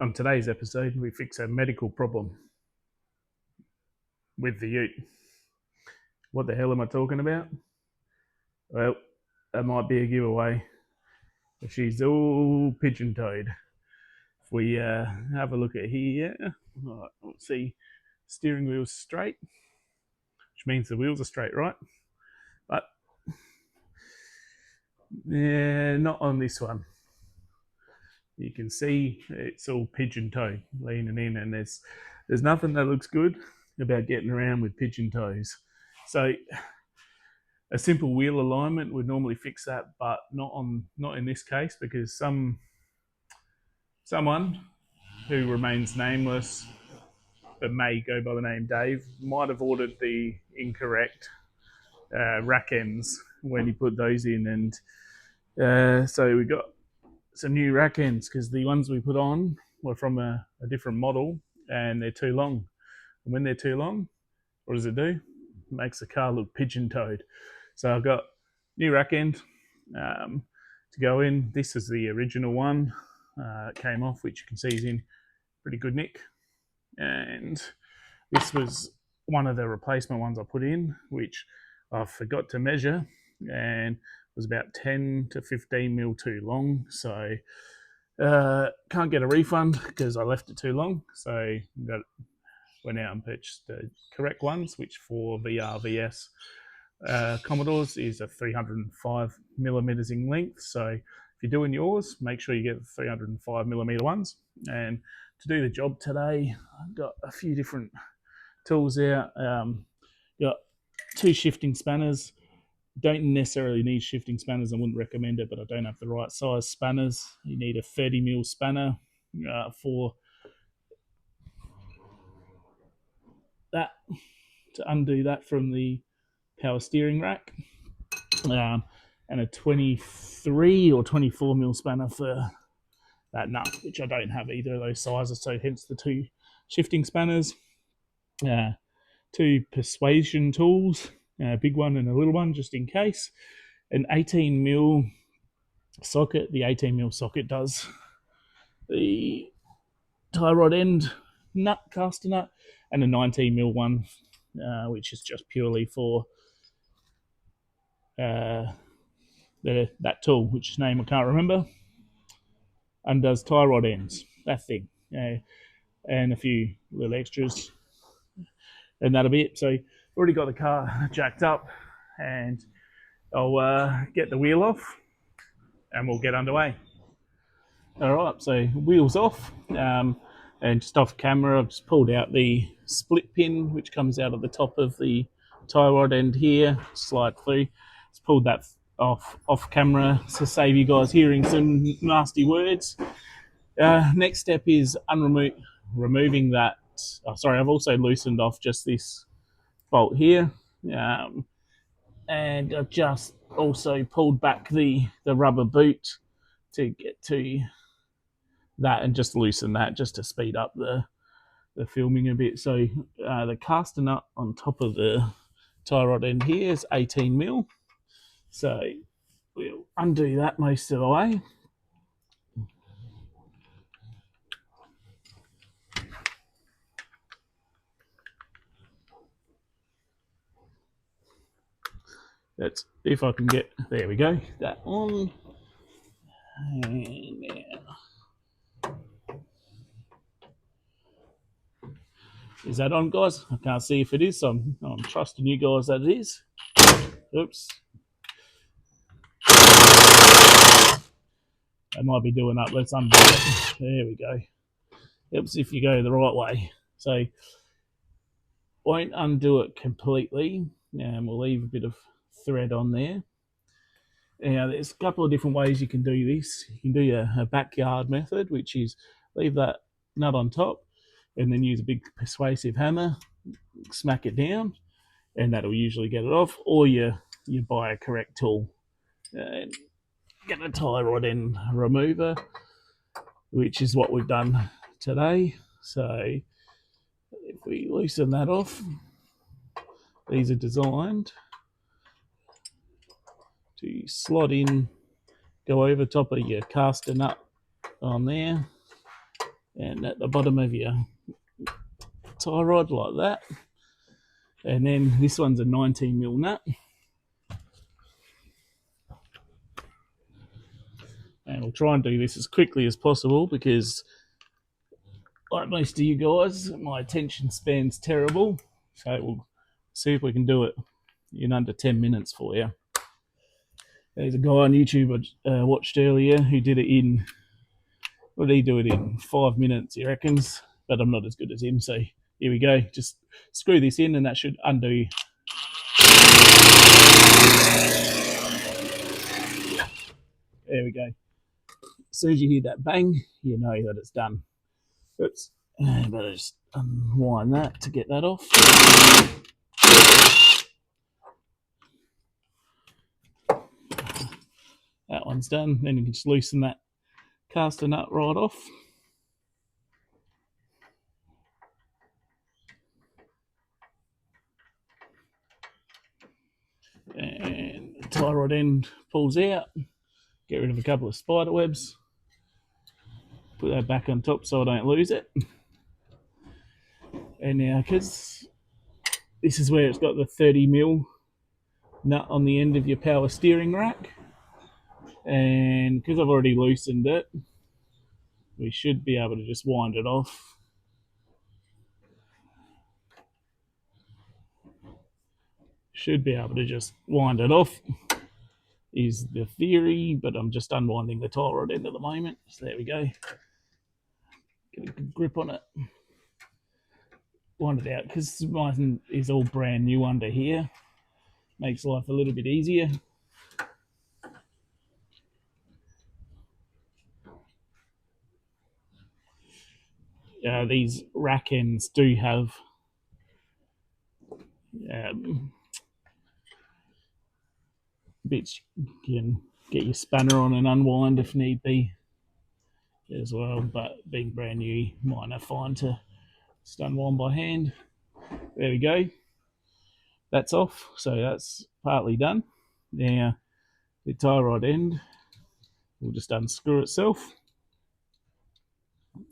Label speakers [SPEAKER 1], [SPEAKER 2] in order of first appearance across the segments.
[SPEAKER 1] On today's episode, we fix a medical problem with the Ute. What the hell am I talking about? Well, that might be a giveaway. She's all pigeon-toed. If we have a look at here, right, we'll see steering wheel's straight, which means the wheels are straight, right? But yeah, not on this one. You can see it's all pigeon-toed, leaning in, and there's nothing that looks good about getting around with pigeon toes. So a simple wheel alignment would normally fix that, but not in this case, because someone who remains nameless but may go by the name Dave might have ordered the incorrect rack ends when he put those in, and so we got some new rack ends because the ones we put on were from a different model and they're too long. And when they're too long, what does it do? It makes the car look pigeon-toed. So I've got new rack end to go in. This is the original one. It came off, which you can see is in pretty good nick. And this was one of the replacement ones I put in, which I forgot to measure and was about 10 to 15 mil too long. So can't get a refund because I left it too long. So went out and purchased the correct ones, which for VRVS Commodores is a 305 millimeters in length. So if you're doing yours, make sure you get the 305 millimeter ones. And to do the job today, I've got a few different tools out. Got two shifting spanners. Don't necessarily need shifting spanners. I wouldn't recommend it, but I don't have the right size spanners. You need a 30 mil spanner for that, to undo that from the power steering rack, and a 23 or 24 mil spanner for that nut, which I don't have either of those sizes, so hence the two shifting spanners. Two persuasion tools, a big one and a little one just in case, an 18 mil socket. The 18 mil socket does the tie rod end nut, caster nut, and a 19 mil one, which is just purely for that tool, which name I can't remember, and does tie rod ends, that thing, and a few little extras, and that'll be it. So already got the car jacked up, and I'll get the wheel off and we'll get underway. All right, so wheels off, and just off camera I've just pulled out the split pin which comes out of the top of the tie rod end here, slide through. Just pulled that off camera to save you guys hearing some nasty words. Next step is removing that. I've also loosened off just this bolt here, and I've just also pulled back the rubber boot to get to that and just loosen that just to speed up the filming a bit. So the caster nut on top of the tie rod end here is 18 mil. So we'll undo that most of the way. That's if I can get, there we go, that on. And now, is that on, guys? I can't see if it is, so I'm trusting you guys that it is. Oops. I might be doing up. Let's undo it. There we go. Oops, if you go the right way. So won't undo it completely, and we'll leave a bit of thread on there. Now, there's a couple of different ways you can do this. You can do a backyard method, which is leave that nut on top and then use a big persuasive hammer, smack it down, and that'll usually get it off. Or you buy a correct tool and get a tie rod end remover, which is what we've done today. So if we loosen that off, these are designed to slot in, go over top of your caster nut on there, and at the bottom of your tie rod like that. And then this one's a 19mm nut. And we'll try and do this as quickly as possible because, like most of you guys, my attention span's terrible. So we'll see if we can do it in under 10 minutes for you. There's a guy on YouTube I watched earlier who did it in, what did he do it in? 5 minutes, he reckons. But I'm not as good as him, so here we go. Just screw this in and that should undo. There we go. As soon as you hear that bang, you know that it's done. Oops. Better just unwind that to get that off. That one's done. Then you can just loosen that caster nut right off. And the tie rod end pulls out. Get rid of a couple of spider webs. Put that back on top so I don't lose it. And now, because this is where it's got the 30mm nut on the end of your power steering rack, and because I've already loosened it, we should be able to just wind it off. Should be able to just wind it off is the theory, but I'm just unwinding the tie rod end at the moment. So there we go. Get a good grip on it. Wind it out because mine is all brand new under here. Makes life a little bit easier. These rack ends do have bits you can get your spanner on and unwind if need be as well, but being brand new, mine are fine to just unwind by hand. There we go. That's off, so that's partly done. Now the tie rod end will just unscrew itself,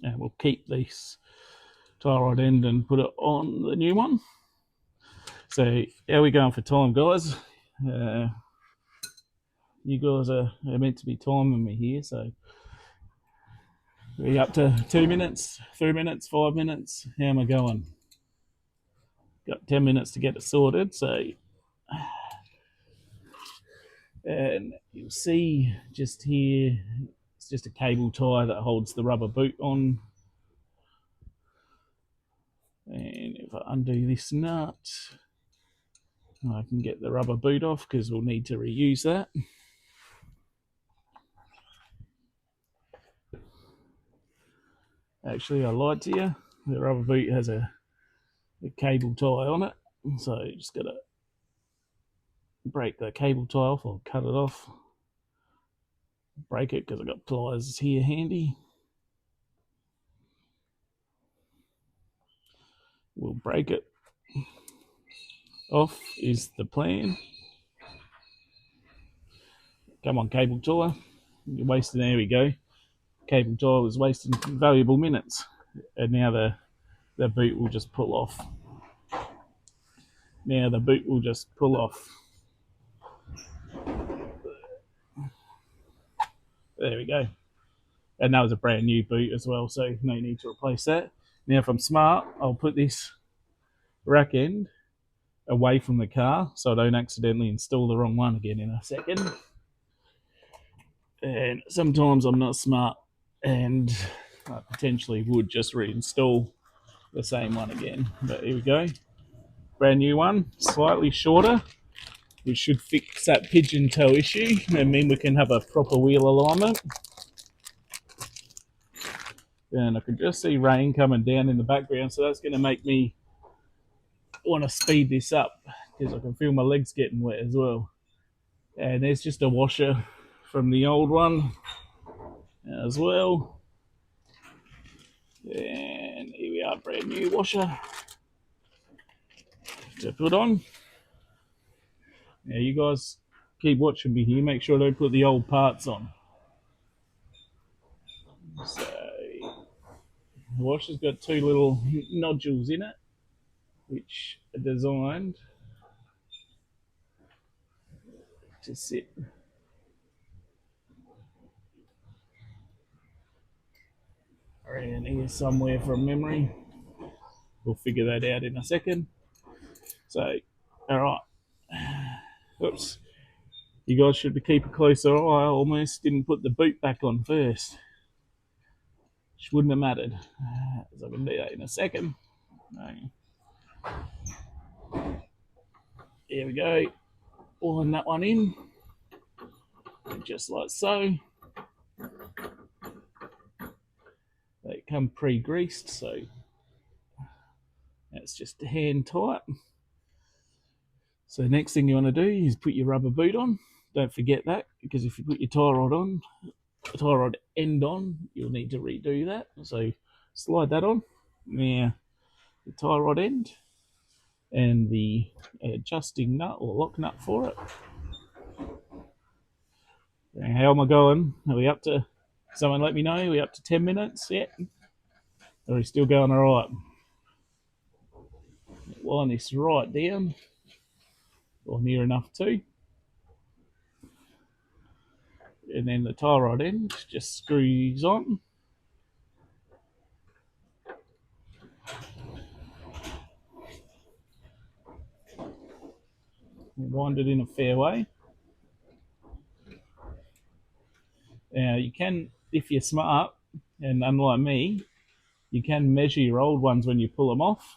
[SPEAKER 1] and we'll keep this tie rod end and put it on the new one. So how are we going for time, guys? You guys are meant to be timing me here, so we're up to 2 minutes, 3 minutes, 5 minutes. How am I going? Got 10 minutes to get it sorted, so and you'll see just here, it's just a cable tie that holds the rubber boot on. And if I undo this nut, I can get the rubber boot off because we'll need to reuse that. Actually, I lied to you. The rubber boot has a cable tie on it, so you just gotta break the cable tie off or cut it off. Break it because I've got pliers here handy. We'll break it off is the plan. Come on, cable tie. You're wasting, there we go. Cable tie was wasting valuable minutes. And now the boot will just pull off. Now the boot will just pull off. There we go. And that was a brand new boot as well, so no need to replace that. Now if I'm smart, I'll put this rack end away from the car so I don't accidentally install the wrong one again in a second. And sometimes I'm not smart and I potentially would just reinstall the same one again. But here we go. Brand new one, slightly shorter, which should fix that pigeon toe issue and mean we can have a proper wheel alignment. And I can just see rain coming down in the background, so that's going to make me want to speed this up because I can feel my legs getting wet as well. And there's just a washer from the old one as well. And here we are, brand new washer to put on. Now you guys keep watching me here, make sure I don't put the old parts on. So The washer's got two little nodules in it, which are designed to sit around here somewhere from memory. We'll figure that out in a second. So, all right. Oops. You guys should keep a closer eye. I almost didn't put the boot back on first, which wouldn't have mattered. So I can do that in a second. Here we go. Pulling that one in, just like so. They come pre-greased, so that's just hand tight. So the next thing you want to do is put your rubber boot on. Don't forget that, because if you put your tie rod end on, you'll need to redo that. So slide that on. Now the tie rod end and the adjusting nut or lock nut for it. And how am I going? Are we up to? Someone let me know. Are we up to 10 minutes yet? Or are we still going all right? Line this right down, or near enough to. And then the tie rod end just screws on. Wind it in a fair way. Now you can, if you're smart, and unlike me, you can measure your old ones when you pull them off,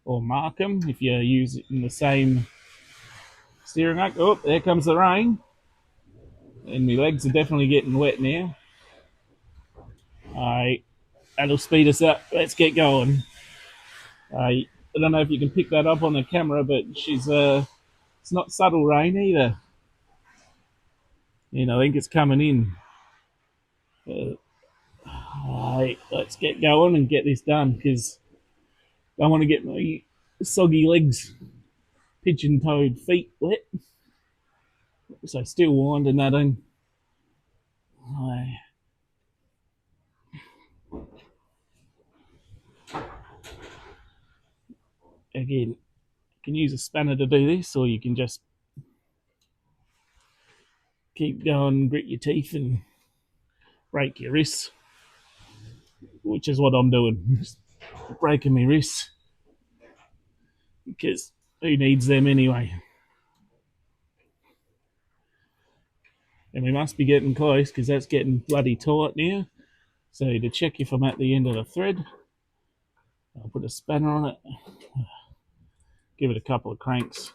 [SPEAKER 1] or mark them if you're using the same steering rack. Oh, there comes the rain. And my legs are definitely getting wet now. Alright, that'll speed us up. Let's get going. I don't know if you can pick that up on the camera, but it's not subtle rain either. I think it's coming in. Alright, let's get going and get this done, because I want to get my soggy legs, pigeon-toed feet wet. So still winding that in. Again, you can use a spanner to do this, or you can just keep going, grit your teeth and break your wrists, which is what I'm doing. Just breaking my wrists, because who needs them anyway? And we must be getting close, because that's getting bloody tight now. So to check if I'm at the end of the thread, I'll put a spanner on it, give it a couple of cranks.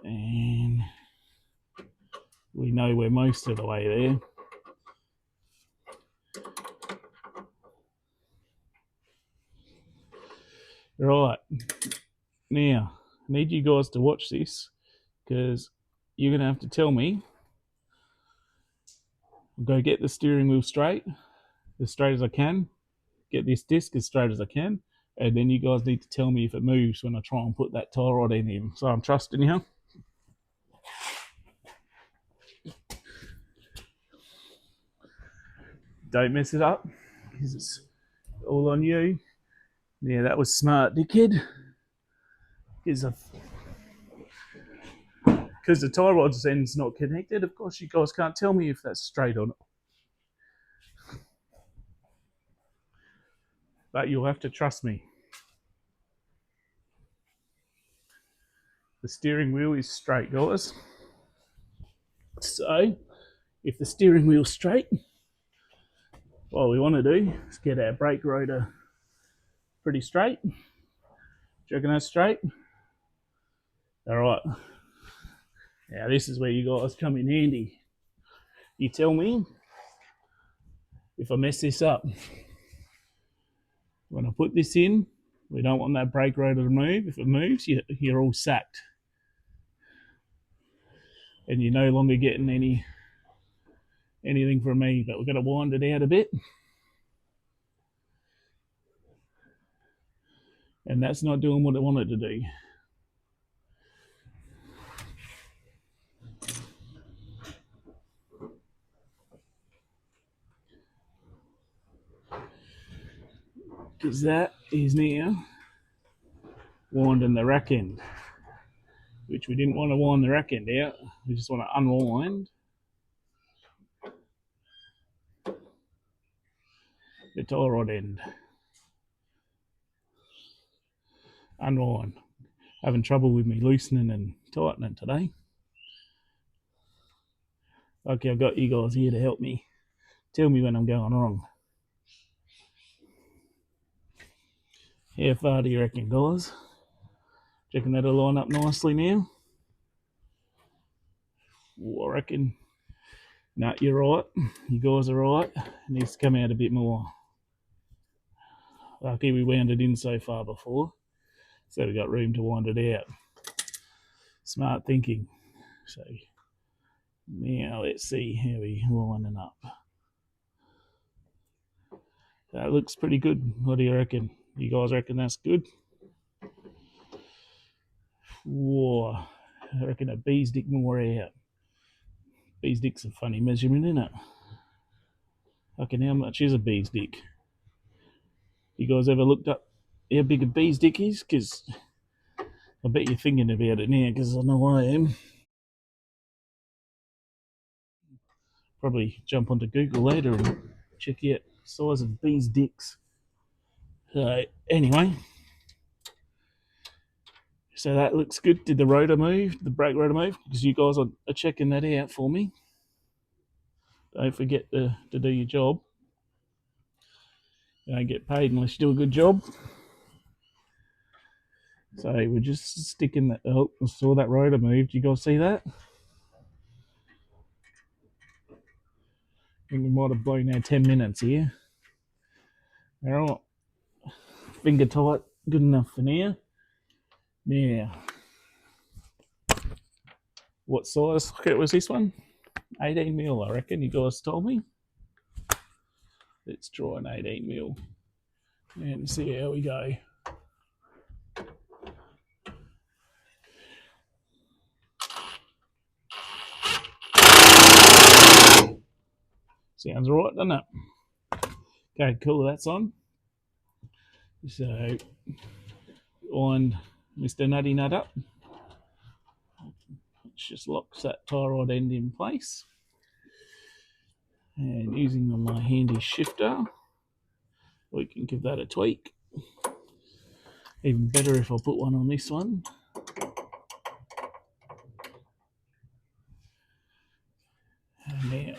[SPEAKER 1] And we know we're most of the way there. Right, now I need you guys to watch this, because you're going to have to tell me. I'll go get the steering wheel straight as I can, get this disc as straight as I can, and then you guys need to tell me if it moves when I try and put that tie rod in him. So I'm trusting you. Don't mess it up, because it's all on you. Yeah, that was smart, dickhead. Because the tie rod's end's not connected. Of course, you guys can't tell me if that's straight or not. But you'll have to trust me. The steering wheel is straight, guys. So, if the steering wheel's straight, what we want to do is get our brake rotor pretty straight. Do you reckon that's straight? All right. Now this is where you guys come in handy. You tell me if I mess this up. When I put this in, we don't want that brake rotor to move. If it moves, you're all sacked. And you're no longer getting anything from me, but we're going to wind it out a bit. And that's not doing what it wanted to do. because that is now winding the rack end, which we didn't want to wind the rack end out. We just want to unwind the tie rod end. Unwind. Having trouble with me loosening and tightening today. Okay, I've got you guys here to help me. Tell me when I'm going wrong. How far do you reckon, guys? Do you reckon that'll line up nicely now? I reckon. No, you're right. You guys are right. It needs to come out a bit more. Lucky we wound it in so far before, so we got room to wind it out. Smart thinking. So now let's see how we lining up. That looks pretty good. What do you reckon? You guys reckon that's good? Whoa, I reckon a bee's dick more out. Bee's dick's a funny measurement, isn't it? Okay, how much is a bee's dick? You guys ever looked up how big a bee's dick is? Because I bet you're thinking about it now, because I know I am. Probably jump onto Google later and check out size of bees' dicks. So anyway, so that looks good. Did the rotor move, the brake rotor move? Because you guys are checking that out for me. Don't forget to do your job. You don't get paid unless you do a good job. So we're just sticking that. Oh, I saw that rotor move. Did you guys see that? I think we might have blown our 10 minutes here. All right. Finger tight. Good enough for now. Now, what size socket was this one? 18 mil, I reckon. You guys told me. Let's draw an 18 mil and see how we go. Sounds right, doesn't it? Okay, cool. That's on. So, wind Mr. Nutty Nut up. Which just locks that tie rod end in place. And using my handy shifter, we can give that a tweak. Even better if I put one on this one. And now,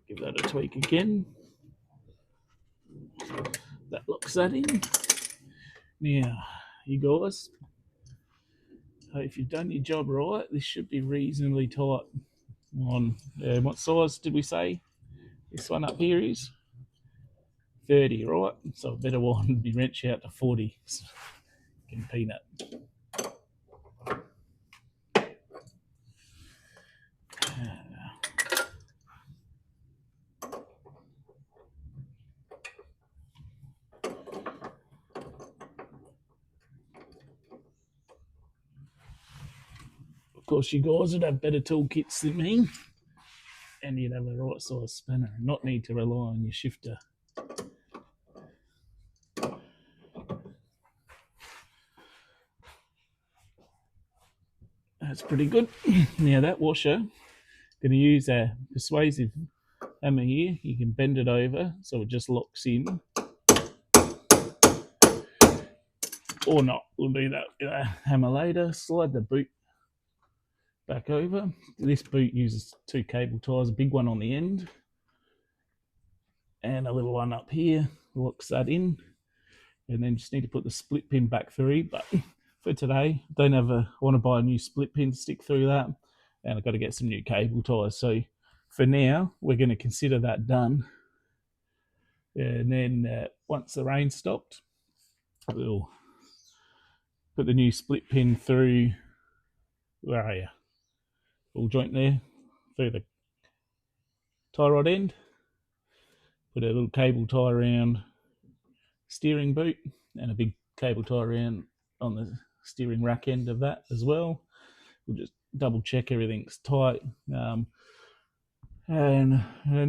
[SPEAKER 1] give that a tweak again. That locks that in. Now, you guys, if you've done your job right, this should be reasonably tight. On what size did we say this one up here is? 30, right? So I better wind the wrench out to 40. Can peanut. Of course, you guys would have better toolkits than me, and you'd have a right size spanner and not need to rely on your shifter. That's pretty good. Now that washer, going to use a persuasive hammer here. You can bend it over so it just locks in. Or not, we'll do that with a hammer later. Slide the boot back over. This boot uses 2 cable ties, a big one on the end and a little one up here. Locks that in, and then just need to put the split pin back through. But for today, I want to buy a new split pin to stick through that, and I've got to get some new cable ties. So for now, we're going to consider that done. And then once the rain stopped, we'll put the new split pin through. Where are you? Ball joint there, through the tie rod end. Put a little cable tie around steering boot and a big cable tie around on the steering rack end of that as well. We'll just double check everything's tight, and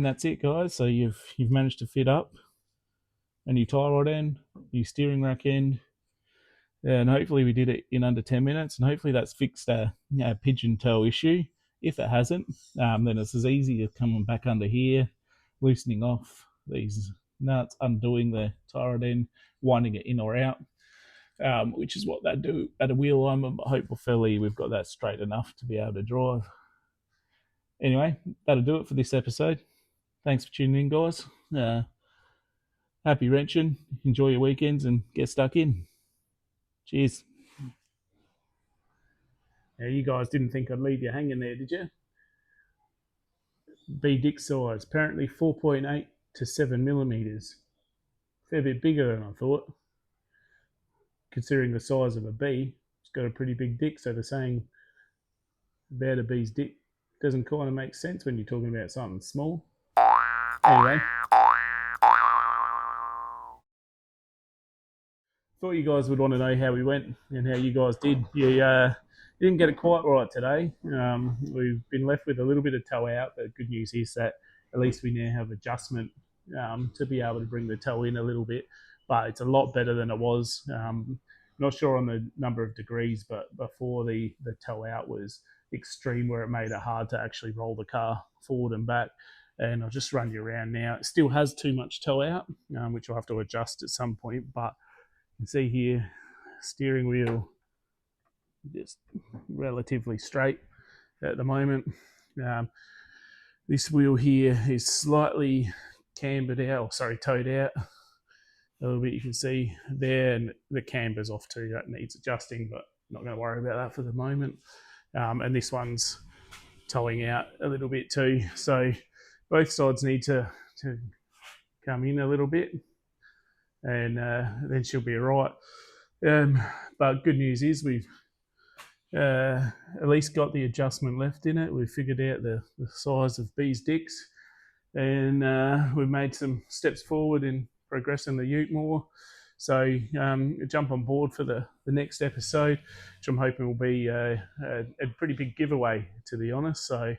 [SPEAKER 1] that's it, guys. So you've managed to fit up a new tie rod end, new steering rack end, and hopefully we did it in under 10 minutes, and hopefully that's fixed a pigeon toe issue. If it hasn't, then it's as easy as coming back under here, loosening off these nuts, undoing the tie rod end, winding it in or out, which is what they do at a wheel alignment, but hopefully we've got that straight enough to be able to drive. Anyway, that'll do it for this episode. Thanks for tuning in, guys. Happy wrenching, enjoy your weekends, and get stuck in. Cheers. Now, you guys didn't think I'd leave you hanging there, did you? B dick size, apparently 4.8 to 7 millimeters. Fair bit bigger than I thought. Considering the size of a bee, it's got a pretty big dick, so the saying about a bee's dick doesn't kind of make sense when you're talking about something small. Anyway, thought you guys would want to know how we went and how you guys did. You didn't get it quite right today. We've been left with a little bit of toe out, but good news is that at least we now have adjustment to be able to bring the toe in a little bit, but it's a lot better than it was. Not sure on the number of degrees, but before the toe out was extreme, where it made it hard to actually roll the car forward and back. And I'll just run you around now. It still has too much toe out, which I'll have to adjust at some point, but you can see here, steering wheel just relatively straight at the moment. This wheel here is slightly cambered out, towed out a little bit. You can see there, and the camber's off too. That needs adjusting, but not going to worry about that for the moment. And this one's towing out a little bit too. So both sides need to come in a little bit, and then she'll be all right. But good news is we've at least got the adjustment left in it. We've figured out the size of bees' dicks, and we've made some steps forward in progressing the ute more. So jump on board for the next episode, which I'm hoping will be a pretty big giveaway, to be honest. So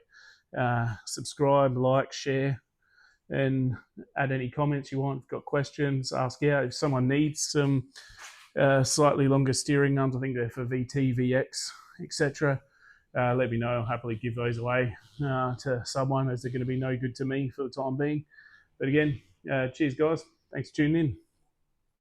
[SPEAKER 1] subscribe, like, share, and add any comments you want. If you've got questions, ask out. If someone needs some slightly longer steering arms, I think they're for VT, VX, etc. Let me know. I'll happily give those away to someone, as they're going to be no good to me for the time being. But again, cheers, guys. Thanks for tuning in.